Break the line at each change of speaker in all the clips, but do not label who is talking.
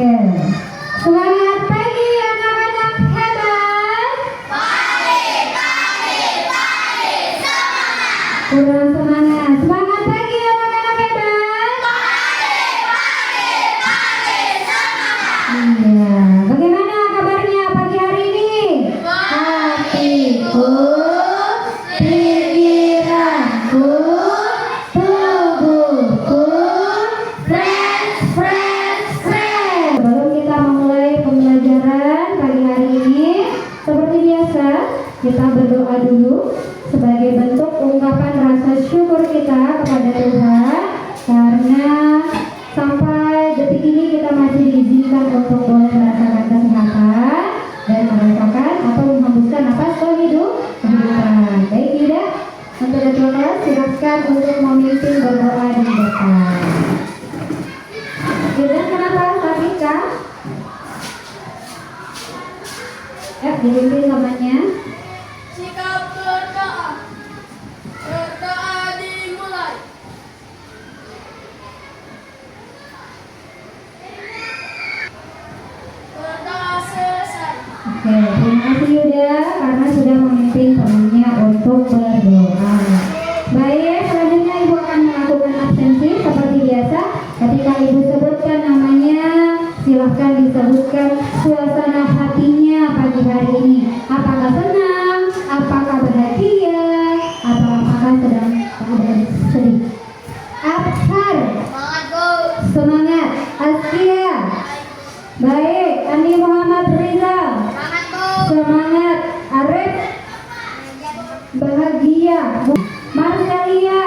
Oke. Semangat pagi anak-anak hebat. Kurang semangat. Semangat pagi anak-anak hebat. Iya. Bagaimana kabarnya pagi hari ini? Hatiku, pikiranku, tubuhku, friends. Sebelum kita memulai pembelajaran pagi hari ini, seperti biasa kita berdoa dulu sebagai bentuk ungkapan rasa syukur kita kepada Tuhan karena sampai detik ini kita masih diizinkan untuk boleh merasakan kesehatan dan merasakan atau menghembuskan nafas kehidupan. Baik, tidak? Untuk ketua kelas silakan untuk memimpin berdoa di depan. Tidak, kenapa Tabika? Dipimpin namanya.
Sikap berdoa. Berdoa dimulai. Berdoa selesai.
Oke, terima kasih Yuda karena sudah memimpin temannya untuk berdoa. Baik, selanjutnya Ibu akan melakukan absensi seperti biasa. Ketika Ibu sebutkan namanya, silahkan disebutkan suasana hatinya pagi hari ini. Apakah senang? Apakah bahagia? Atau apakah sedang sedih? Abhar,
Semangat go.
semangat. Askia, baik. Andi Muhammad Rizal,
Semangat go.
semangat. Arif, bahagia. Marcelia,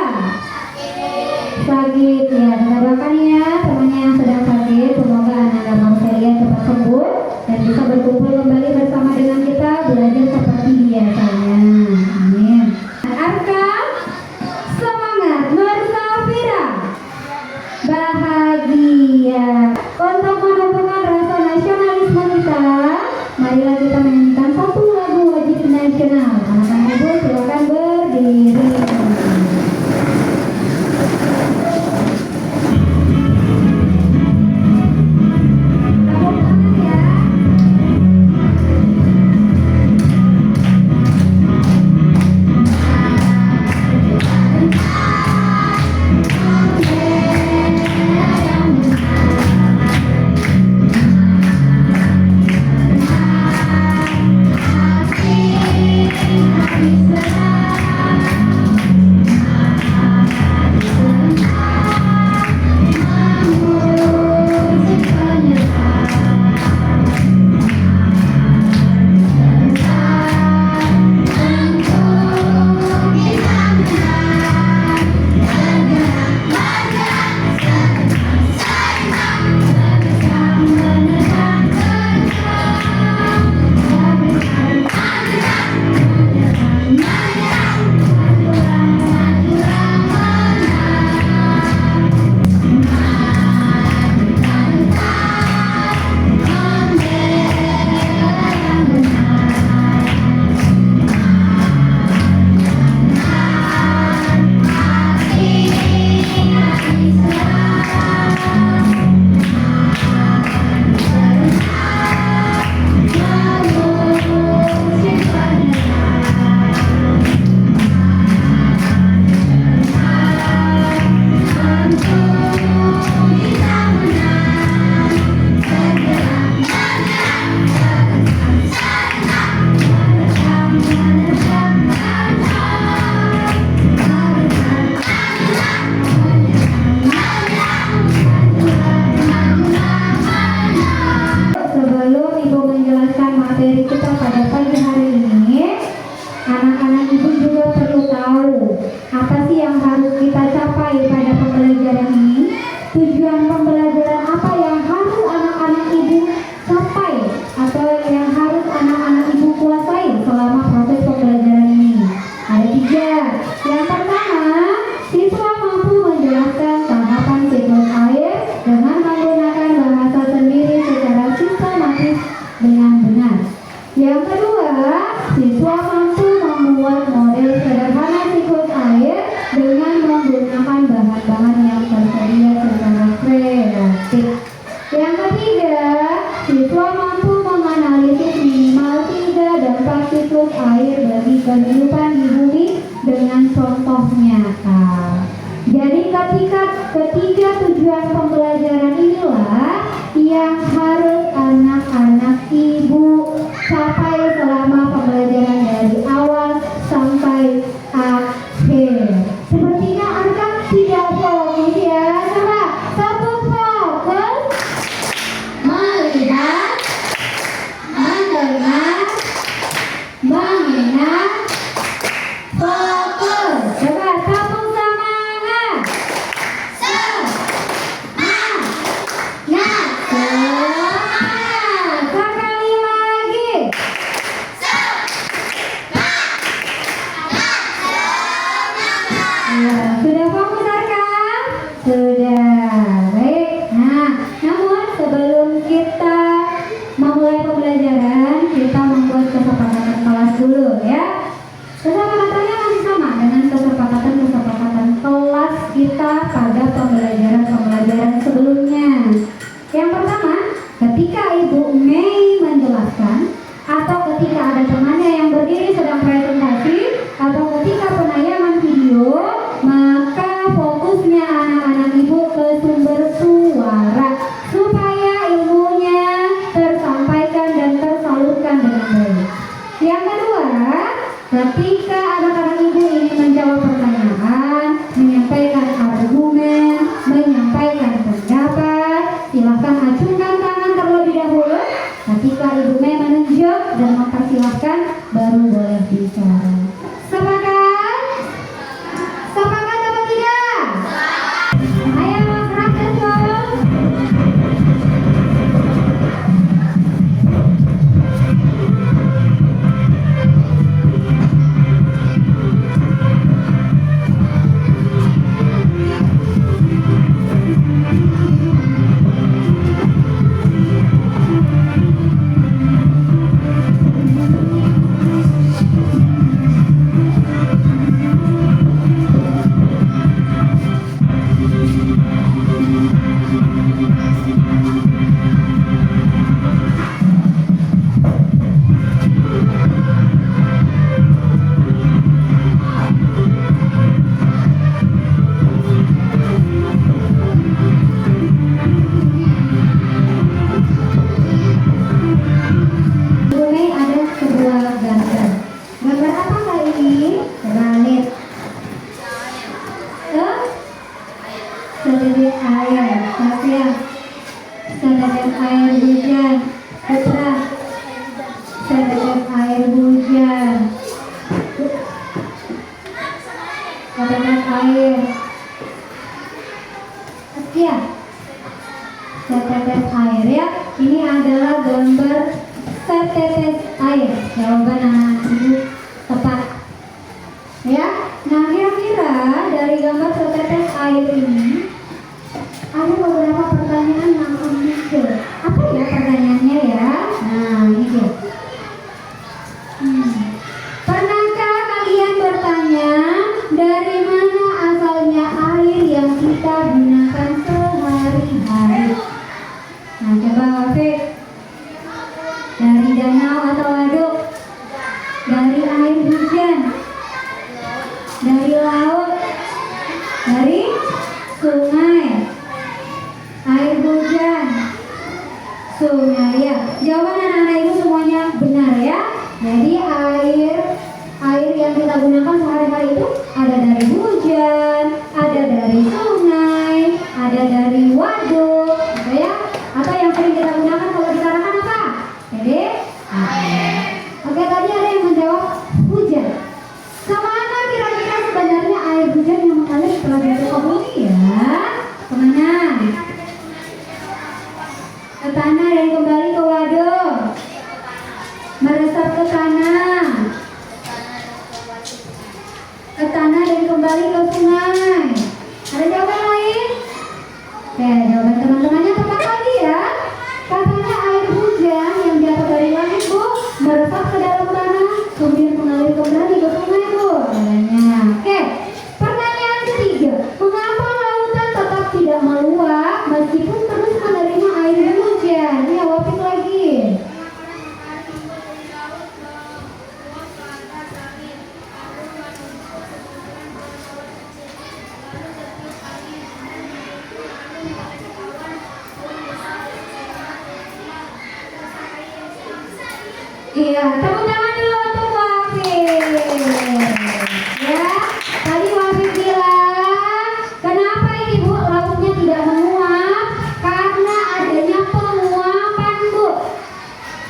sakit ya, kita doakan ya temannya yang sedang sakit, semoga anak-anak Marcelia cepat sembuh dan bisa berkumpul kembali bersama dengan kita belajar seperti biasanya. Amin. Arka, semangat. Nur Safira, bahagia. Untuk menumbuhkan rasa nasionalisme kita, marilah kita menyanyikan satu lagu wajib nasional. Anak-anak Ibu silakan berdiri. Sebelum Ibu menjelaskan materi kita pada pagi hari ini, anak-anak Ibu juga perlu tahu apa sih yang harus kita capai pada pembelajaran ini. Tujuan pembelajaran apa yang harus anak-anak Ibu capai atau yang harus anak-anak Ibu kuasai selama proses pembelajaran ini. Ada 3. Yang pertama, siswa mampu menjelaskan tahapan siklus air dengan menggunakan bahasa sendiri secara sistematis dengan benar. Yang kedua, siswa mampu membuat model sederhana siklus air dengan menggunakan bahan-bahan yang ketiga, siswa mampu menganalisis minimal 3 dampak siklus air bagi kehidupan di bumi dengan contoh nyata. Jadi ketiga tujuan pembelajaran inilah yang harus anak-anak ibu capai selama pembelajaran dari awal sampai akhir. Sepertinya anak tidak fokus ya. Coba satu fokus, melihat, mendengar, mengingat, fokus. Coba sambung semangat. Semangat. Sekali lagi. Ya, sudah fokus kan? Sudah. Baik. Nah, namun sebelum kita memulai pembelajaran, kita membuat kesepakatan kelas dulu ya. Kesepakatannya masih sama dengan kesepakatan kelas kita pada pembelajaran sebelumnya. Yang pertama, ketika Ibu Mei menjelaskan atau ketika ada temannya yang berdiri sedang presentasi atau ketika penayangan video, maka fokusnya anak-anak Ibu ke sumber suara supaya ilmunya tersampaikan dan tersalurkan dengan baik. Yang kedua, ketika anak-anak Ibu ingin menjawab pertanyaan, menyampaikan argumen, menyampaikan pendapat, silahkan acungkan tangan terlebih dahulu. Ketika Ibu Mei menunjuk dan mempersilahkan, baru boleh bicara. Sepakat? Sepakat apa tidak? Ayo praktek dong. Ibu Mei ada sebuah gambar. Gambar apa kali ini? Langit. Sedetik air. Siapa? Sedetik air hujan. Putra. Sedetik air hujan. Sedetik air. Sekian. Setetes air ya. Ini adalah gambar setetes air. Jawaban anak-anak ibu tepat. Ya. Nah, kira-kira dari gambar setetes air ini ada beberapa pertanyaan yang muncul. Apa ya pertanyaannya ya? Nah, ini dia. Pernahkah kalian bertanya dari mana asalnya air yang kita gunakan sehari-hari? Nah, coba Wafik. Dari danau atau waduk? Dari air hujan? Dari laut? Dari sungai? Air hujan? Sungai ya. Jawaban anak-anak ibu semuanya benar ya. Jadi air yang kita gunakan sehari-hari itu ada dari hujan, ada dari sungai, ada dari waduk, gitu ya. Atau yang sering kita gunakan kalau di Tarakan apa? Jadi air. Oke, tadi ada yang menjawab hujan. Kemana kira-kira sebenarnya air hujan yang mengalir setelah jatuh ke bumi ya? Kemana? Ke tanah dan kembali ke waduk. Meresap ke tanah. Ke tanah dan kembali ke sungai. Ada jawaban lain? Oke, jawaban teman-temannya tepat lagi ya. Katanya air hujan yang jatuh dari langit Bu meresap ke dalam tanah, kemudian mengalir kembali ke sungai Bu. Katanya. Oke, pertanyaan ketiga, mengapa lautan tetap tidak meluap meskipun terus menerima air hujan? Iya, tepuk tangan dulu untuk Wafid. Ya, tadi Wafid bilang, kenapa ini Bu lautnya tidak menguap? Karena adanya penguapan Bu.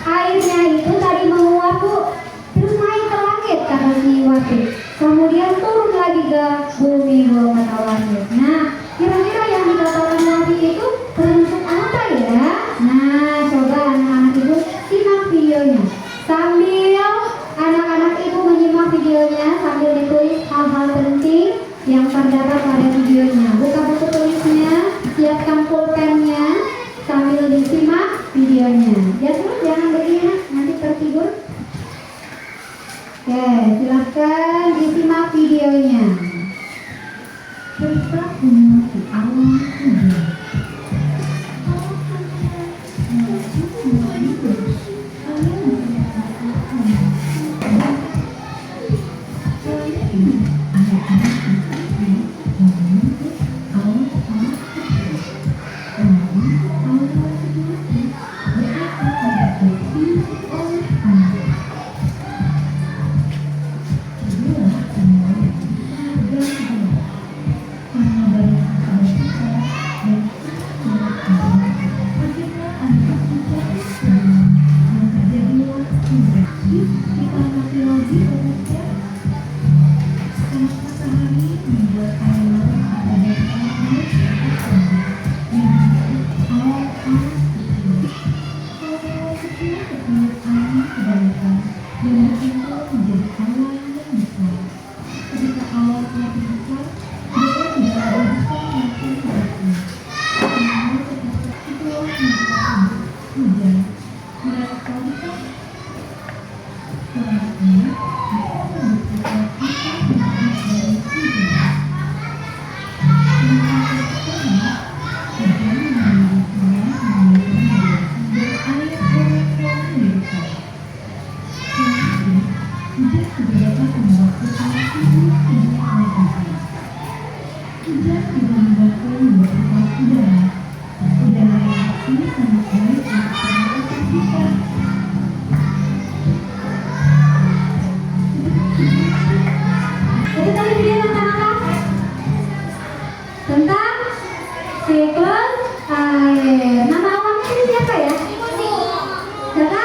Airnya itu tadi menguap Bu, terus naik ke langit kata si Wafid. Kemudian turun lagi ke bumi Bu kata Wafid. Nah, kira-kira yang dikatakan Wafid itu termasuk apa ya? Nah, coba anak-anak ibu simak videonya. Sambil anak-anak ibu menyimak videonya sambil ditulis hal-hal penting yang terdapat pada videonya. Buka buku tulisnya, siapkan pulpennya sambil disimak videonya. Ya terus jangan begini nanti tertidur. Oke, silahkan disimak videonya. Kita memiliki alam kubur. Itu tadi video tentang apa? Tentang siklus air. Nama awalnya ini siapa ya? Siapa?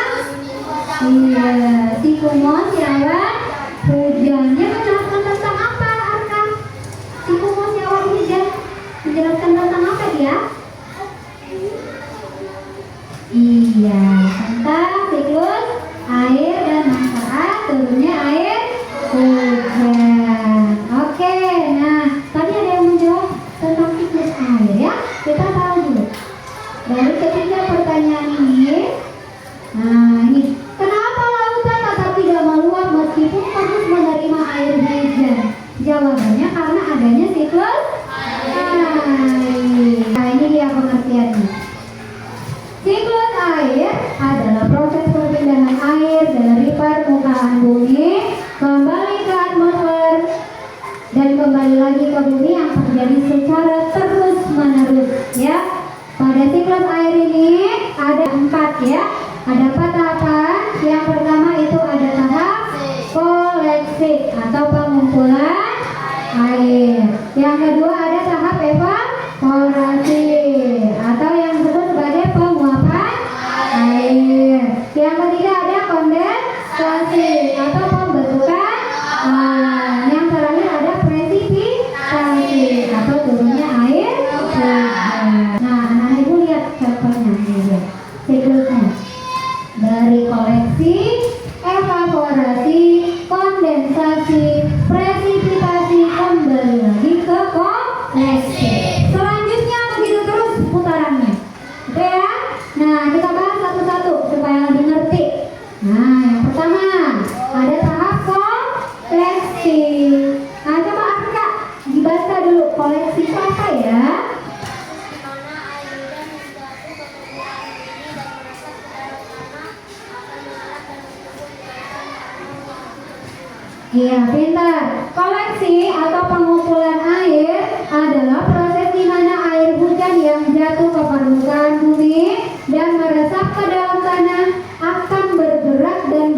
Iya, Tikumon Yawan Hujan. Dia menjelaskan tentang apa, Arka? Tikumon Yawan Hujan menjelaskan tentang apa dia? Iya, tentang siklus air dan manfaat turunnya air hujan. Oke, nah tadi ada yang menjawab tentang siklus air ya. Kita tahu dulu. Dari ketiga pertanyaan ini, nah ini kenapa lautan tetap tidak meluap meskipun terus menerima air hujan? Jawabannya karena adanya siklus air. Nah ini dia pengertiannya. Siklus air adalah proses perpindahan air dari permukaan bumi kembali ke atmosfer dan kembali lagi ke bumi yang terjadi secara terus menerus ya. Pada siklus air ini ada 4 ya. Ada 4 tahapan. Yang pertama itu ada tahap koleksi atau pengumpulan air. Yang kedua ada tahap evaporasi atau yang disebut sebagai penguapan air. Yang ketiga ada kondensasi atau pembentukan awan. Yang terakhir ada presipitasi atau turunnya air hujan. Nah, anak-anak ibu lihat contohnya ini siklusnya. Dari koleksi, evaporasi, kondensasi, presipitasi, kembali lagi ke koleksi. Selanjutnya begitu terus putarannya. Oke ya? Nah, kita bahas satu-satu supaya lebih ngerti. Nah, yang pertama ada tahap koleksi. Nah, coba Afrika dibaca dulu koleksi itu apa ya? Iya, pintar. Koleksi atau pengumpulan air adalah proses di mana air hujan yang jatuh ke permukaan bumi dan meresap ke dalam tanah akan bergerak dan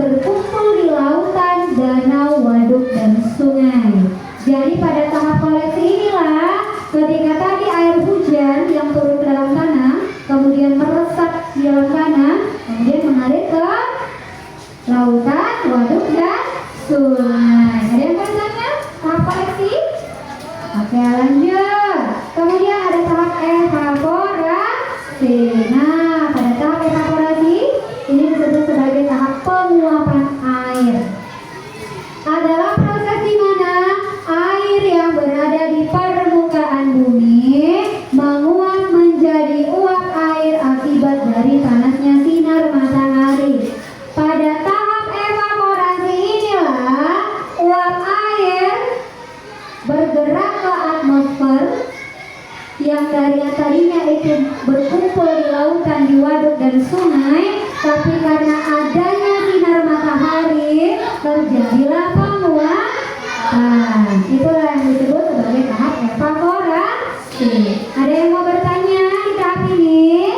dan sungai, tapi karena adanya sinar matahari terjadilah penguapan. Itulah yang disebut sebagai tahap evaporasi. Ada yang mau bertanya di tahap ini?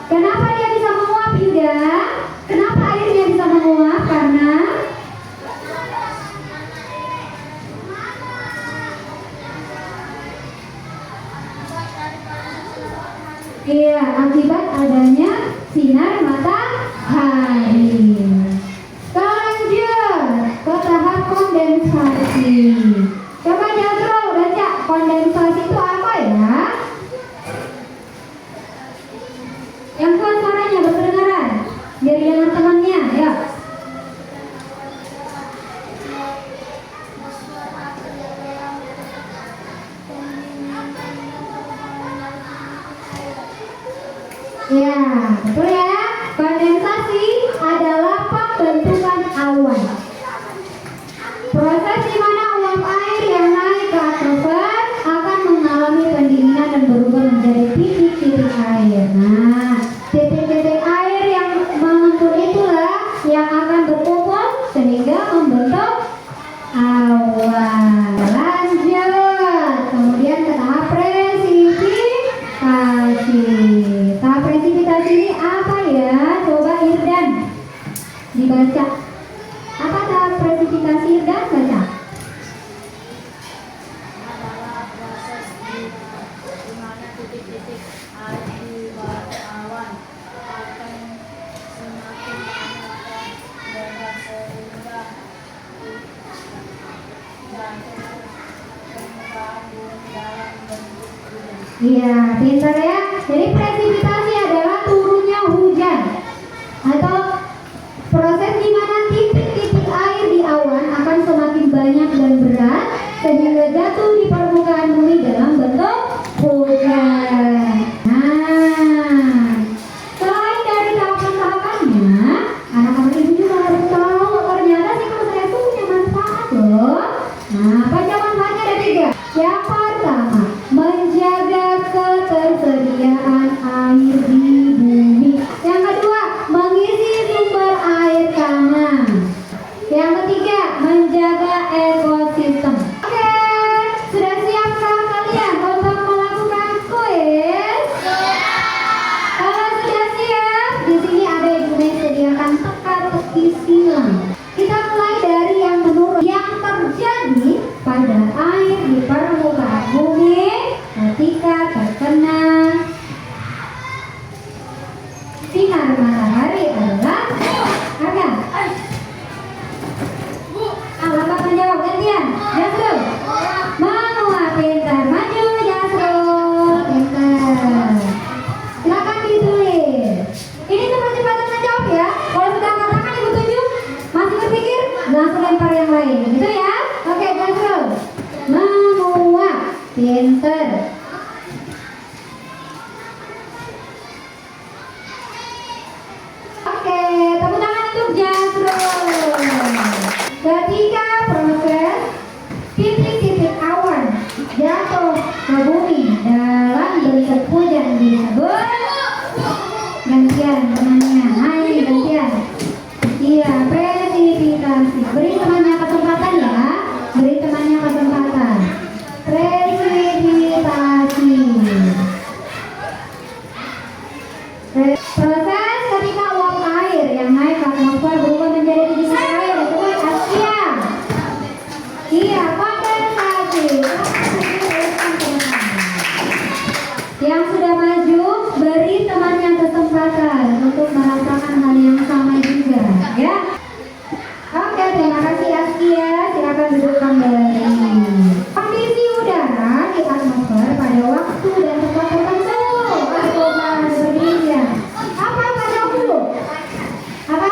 Kenapa dia bisa menguap, Yuda? Kenapa airnya bisa menguap? Karena iya, akibat adanya sinar matahari. Lanjut ke tahap kondensasi. Coba Jazrul baca kondensasi itu apa ya? Yang kuat suaranya berkedengaran. Biar jangan temannya, ya. Ya, betul ya. Kondensasi adalah pembentukan awan. Proses di mana uap air yang naik ke atmosfer akan mengalami pendinginan dan berubah menjadi titik-titik air. Nah, titik-titik air yang mengumpul itulah yang akan berkumpul sehingga membentuk awan. Lanjut, kemudian ke tahap presipitasi. Tahap presipitasi ini apa ya? Coba Irdan dibaca. Apa tahap presipitasi, Irdan? Baca.
adalah proses di mana titik-titik air di bawah awan akan semakin banyak dan lebar sehingga permukaan bumi dalam bentuk hujan.
Iya, pintar ya. Jadi presipitasi adalah turunnya hujan atau proses di mana titik-titik air di awan akan semakin banyak dan berat sehingga jatuh di permukaan bumi dalam bentuk hujan. Nah, selain dari tahapan-tahapannya, anak-anak ibu juga harus tahu ternyata siklus itu punya manfaat loh. Nah, baca manfaatnya ada 3. Yang pertama, menjaga ketersediaan air di bumi. Yang kedua, mengisi sumber air tanah. Yang ketiga, menjaga ekosistem. Oke, sudah siapkah kalian untuk melakukan kuis? Kalau sudah siap, di sini ada Ibu sediakan teka-teki silang. Kita mulai dari yang menurun. Yang terjadi pada air di permukaan bumi ketika terkena sinar matahari adalah apa? Apa menjawab gantian? Jasrul. Menguap, pintar. Maju Jasrul. Pintar. Silakan ditulis. Ini cepat-cepatan menjawab ya. Kalau sudah katakan ibu tunjuk, masih berpikir, langsung lempar yang lain. Gitu ya? Oke, Jasrul. Menguap, pintar. Oke, tepuk tangan untuk Jasrul. Ketika proses titik-titik awan jatuh ke bumi dalam bentuk hujan disebut gantian temannya. Hai, gantian. Iya, presipitasi. Beri temannya kesempatan ya. Beri temannya kesempatan. Presipitasi. Proses ketika uap air yang naik ke atmosfer berubah menjadi titik air disebut Asia. Iya, kondensasi. Yang sudah maju, beri temannya kesempatan untuk merasakan hal yang sama juga, ya. Oke, terima kasih Askia. Silakan duduk kembali. Kondisi udara di atmosfer pada waktu dan tempat tertentu. Berbeda. Apa pada dulu? Apa?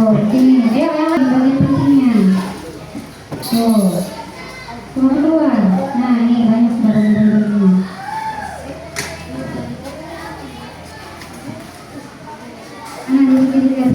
Tuh, ini. Ayo yang lain bagian pentingnya. Tuh. Yang kedua. Nah, ini banyak barang-barangnya. Nah, dikit-dikit.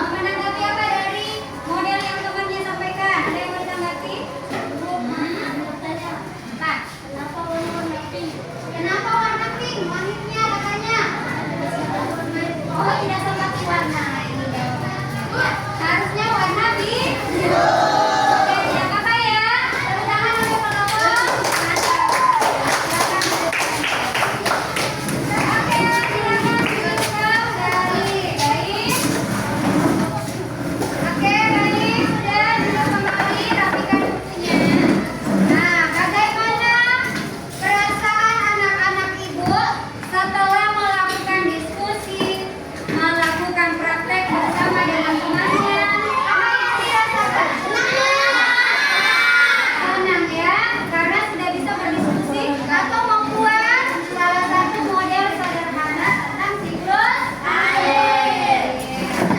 Menanggapi apa dari model yang temannya sampaikan? Ada yang mau ditanggapi? Nah, kenapa warna pink? Kenapa warna pink? Wanitnya katanya. Oh, tidak seperti warna ini jawabannya. Harusnya warna biru. Oke, tidak apa-apa ya. Tepuk tangan untuk kelompok. Oke, silakan dibuka dari baik. Oke, baik, sudah kembali rapikan bukunya. Nah, bagaimana perasaan anak-anak ibu setelah melakukan diskusi, melakukan praktek bersama dengan temannya? Apa yang dirasakan? Senang ya, karena sudah bisa berdiskusi atau membuat salah satu model sederhana tentang siklus air.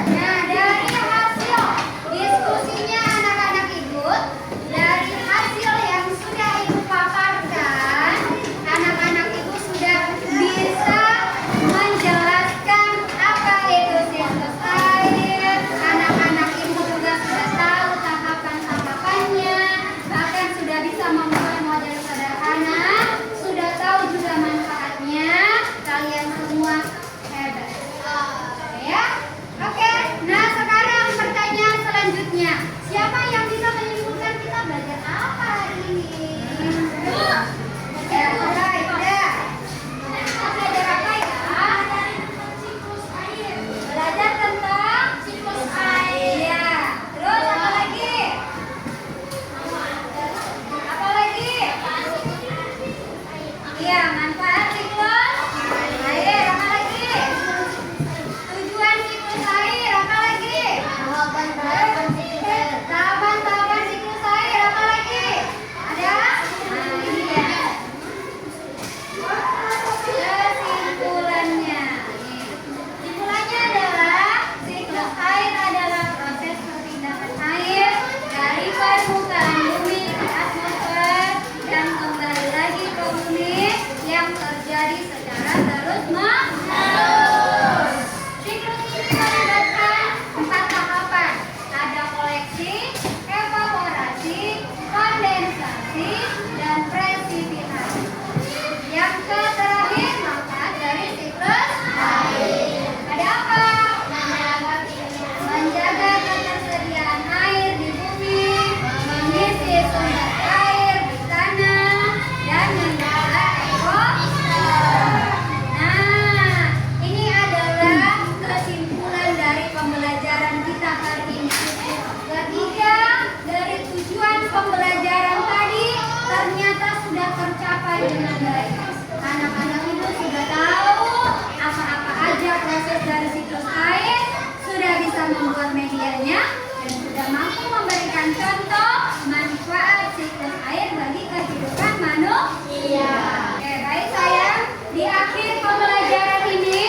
Nah, dari hasil diskusinya anak-anak ibu, dari hasil yang sudah ibu paparkan, anak-anak ibu sudah bisa menjelaskan apa itu siklus air. Anak-anak ibu juga sudah tahu tahapan-tahapannya, bahkan sudah bisa membuat model sederhana, sudah tahu juga manfaatnya. Kalian semua hebat. Ya, oke. Nah, sekarang pertanyaan selanjutnya. Siapa yang bisa menyimpulkan kita belajar apa hari ini? Ya, mulai. Udah. Belajar apa ya? Belajar tentang siklus air. Ya. Terus apa lagi? Apa lagi? Iya, manfaat siklus air. Apa lagi? Tujuan siklus air. Apa lagi? Tahapan-tahapan siklus air. Apa lagi? Ada? Nah, ini ya. Kesimpulannya. Kesimpulannya adalah siklus air adalah proses perpindahan air dari permukaan bumi ke atmosfer dan kembali lagi ke bumi yang terjadi secara terus-menerus. Siklus ini melibatkan 4 tahapan. Ada koleksi, evaporasi, kondensasi, dan presipitasi. Yang terakhir, manfaat dari siklus air. Ada apa? Menjaga ketersediaan air di bumi, mengisi sumber air di tanah, dan menjaga ekosistem. Nah, ini adalah kesimpulan dari pembelajaran kita hari ini. Ketiga dari tujuan pembelajaran tadi ternyata sudah tercapai dengan baik. Anak-anak itu sudah tahu apa-apa aja proses dari siklus air, sudah bisa membuat medianya, dan sudah mampu memberikan contoh manfaat siklus air bagi kehidupan manusia. Oke, baik sayang. Di akhir pembelajaran ini,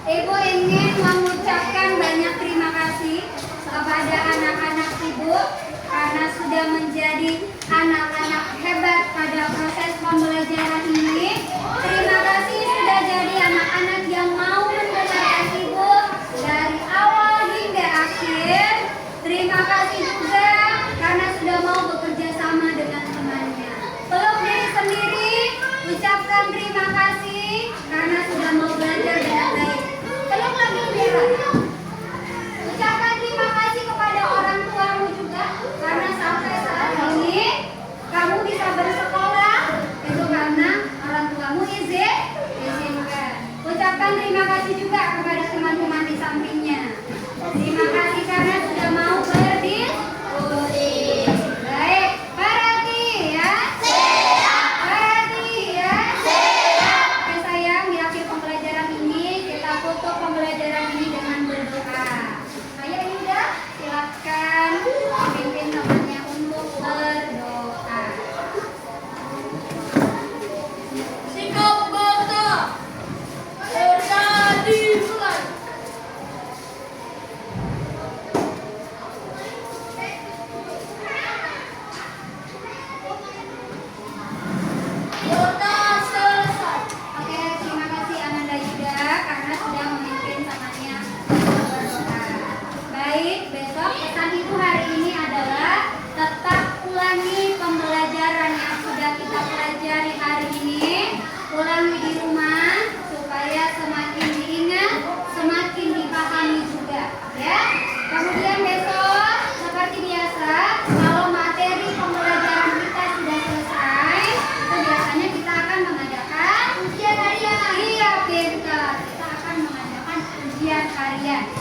Ibu ingin mengucapkan banyak terima kasih kepada anak-anak Ibu karena sudah menjadi anak-anak hebat pada proses pembelajaran ini. Terima kasih sudah jadi anak-anak yang mau mendengarkan Ibu Ya.